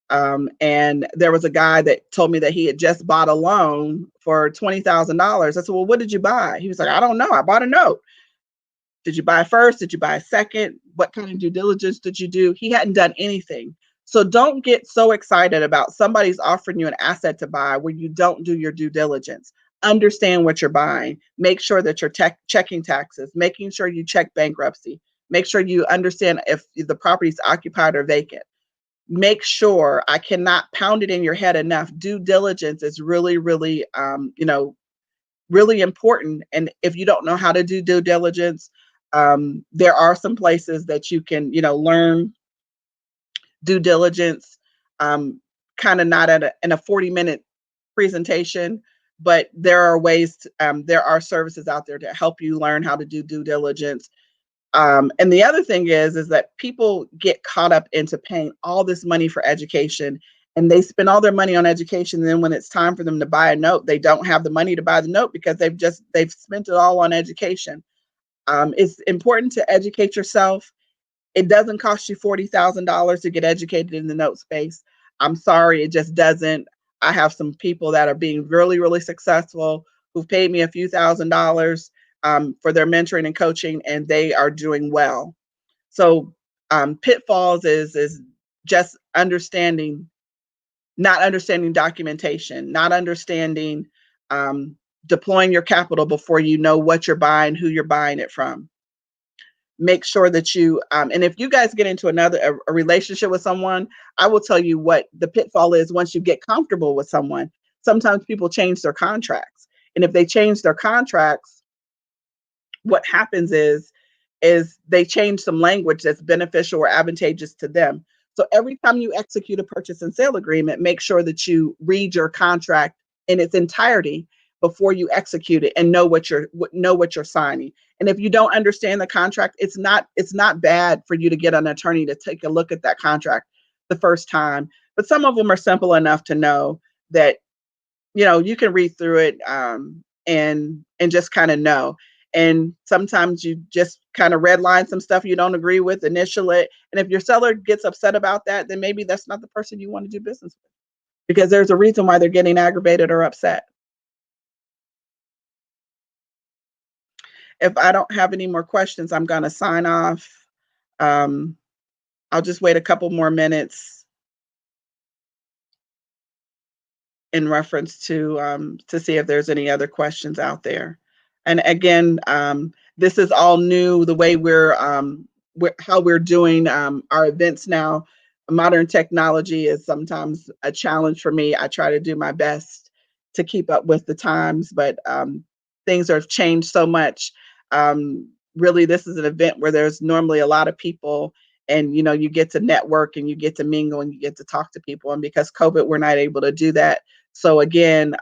And there was a guy that told me that he had just bought a loan for $20,000. I said, well, what did you buy? He was like, I don't know. I bought a note. Did you buy first? Did you buy a second? What kind of due diligence did you do? He hadn't done anything. So don't get so excited about somebody's offering you an asset to buy where you don't do your due diligence. Understand what you're buying. Make sure that you're checking taxes, making sure you check bankruptcy. Make sure you understand if the property is occupied or vacant. Make sure, I cannot pound it in your head enough, due diligence is really, really, really important. And if you don't know how to do due diligence, there are some places that you can, learn due diligence, kind of not in a 40-minute presentation, but there are ways, there are services out there to help you learn how to do due diligence. And the other thing is that people get caught up into paying all this money for education, and they spend all their money on education. And then when it's time for them to buy a note, they don't have the money to buy the note because they've spent it all on education. It's important to educate yourself. It doesn't cost you $40,000 to get educated in the note space. I'm sorry, it just doesn't. I have some people that are being really, really successful who've paid me a few $1,000s for their mentoring and coaching, and they are doing well. So pitfalls is just not understanding documentation, not understanding deploying your capital before you know what you're buying, who you're buying it from. Make sure that you, and if you guys get into a relationship with someone, I will tell you what the pitfall is. Once you get comfortable with someone, sometimes people change their contracts. And if they change their contracts, what happens is they change some language that's beneficial or advantageous to them. So every time you execute a purchase and sale agreement, make sure that you read your contract in its entirety before you execute it and know what you're signing. And if you don't understand the contract, it's not bad for you to get an attorney to take a look at that contract the first time. But some of them are simple enough to know that you can read through it and just kind of know. And sometimes you just kind of redline some stuff you don't agree with, initial it. And if your seller gets upset about that, then maybe that's not the person you want to do business with, because there's a reason why they're getting aggravated or upset. If I don't have any more questions, I'm going to sign off. I'll just wait a couple more minutes in reference to see if there's any other questions out there. And again, this is all new, the way how we're doing our events now. Modern technology is sometimes a challenge for me. I try to do my best to keep up with the times, but things have changed so much. Really, this is an event where there's normally a lot of people, and you get to network and you get to mingle and you get to talk to people. And because COVID, we're not able to do that. So again,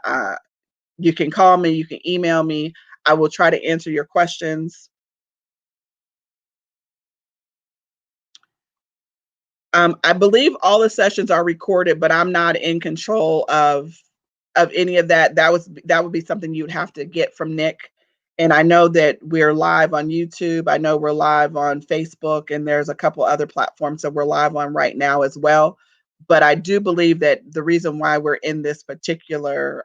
you can call me, you can email me. I will try to answer your questions. I believe all the sessions are recorded, but I'm not in control of any of that. That would be something you'd have to get from Nick. And I know that we're live on YouTube. I know we're live on Facebook, and there's a couple other platforms that we're live on right now as well. But I do believe that the reason why we're in this particular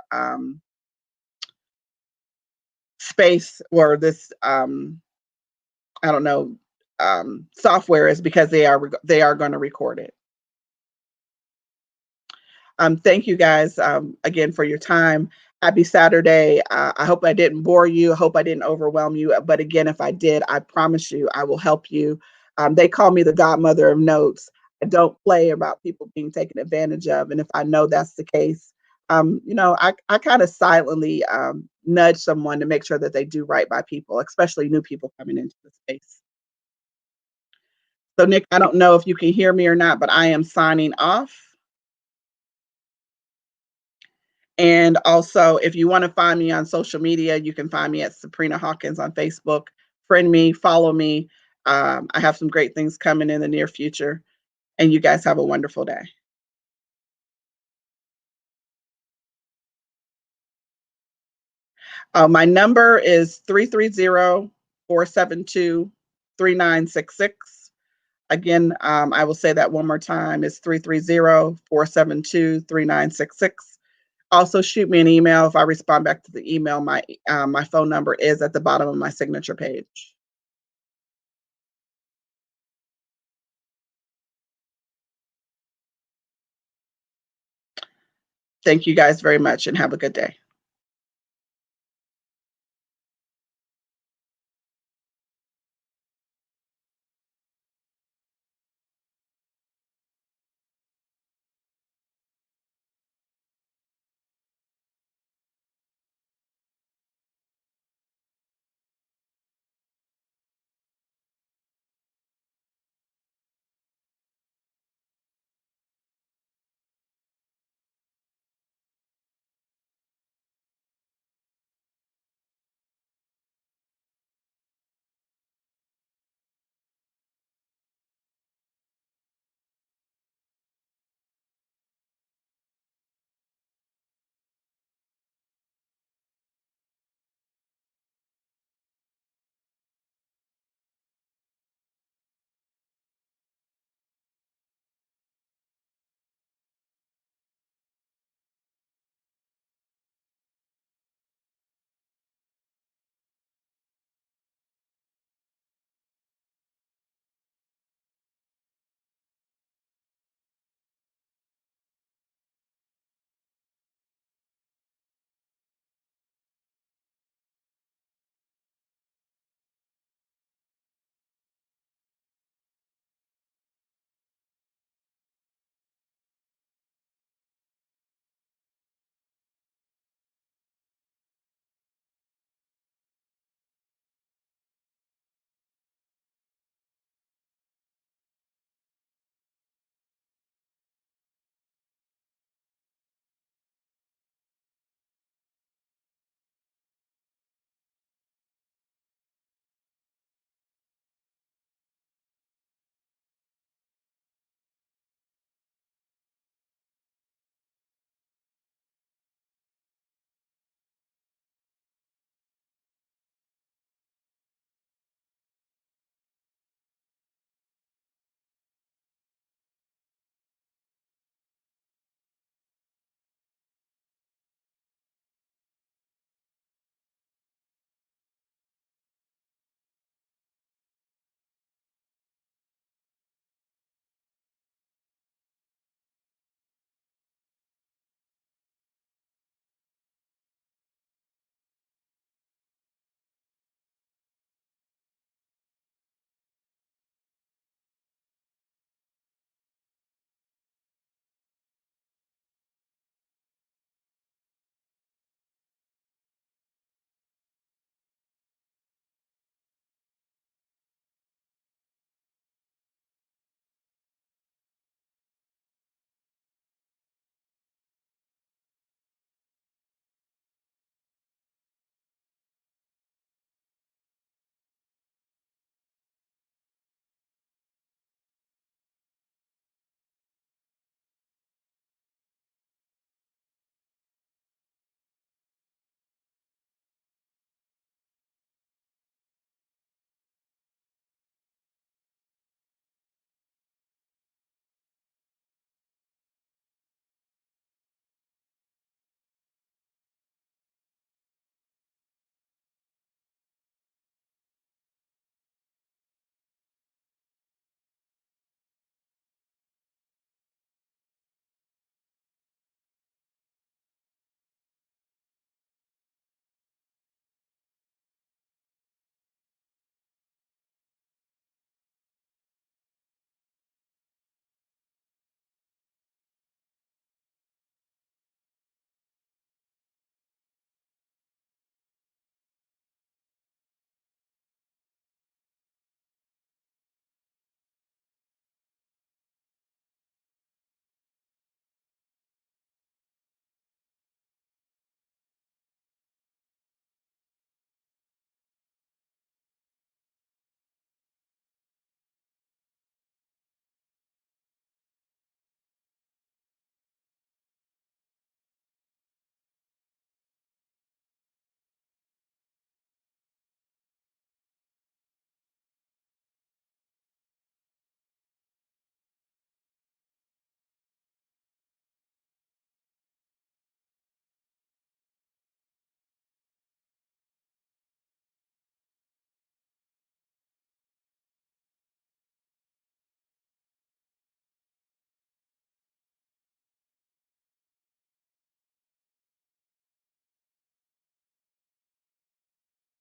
space, or this I don't know, software, is because they are going to record it. Thank you guys again for your time. Happy Saturday. I hope I didn't bore you. I hope I didn't overwhelm you. But again, if I did, I promise you I will help you. They call me the godmother of notes. I don't play about people being taken advantage of. And if I know that's the case, I kind of silently nudge someone to make sure that they do right by people, especially new people coming into the space. So Nick, I don't know if you can hear me or not, but I am signing off. And also, if you want to find me on social media, you can find me at Saprina Hawkins on Facebook. Friend me, follow me. I have some great things coming in the near future. And you guys have a wonderful day. My number is 330-472-3966. Again, I will say that one more time. It's 330-472-3966. Also, shoot me an email. If I respond back to the email, my phone number is at the bottom of my signature page. Thank you guys very much, and have a good day.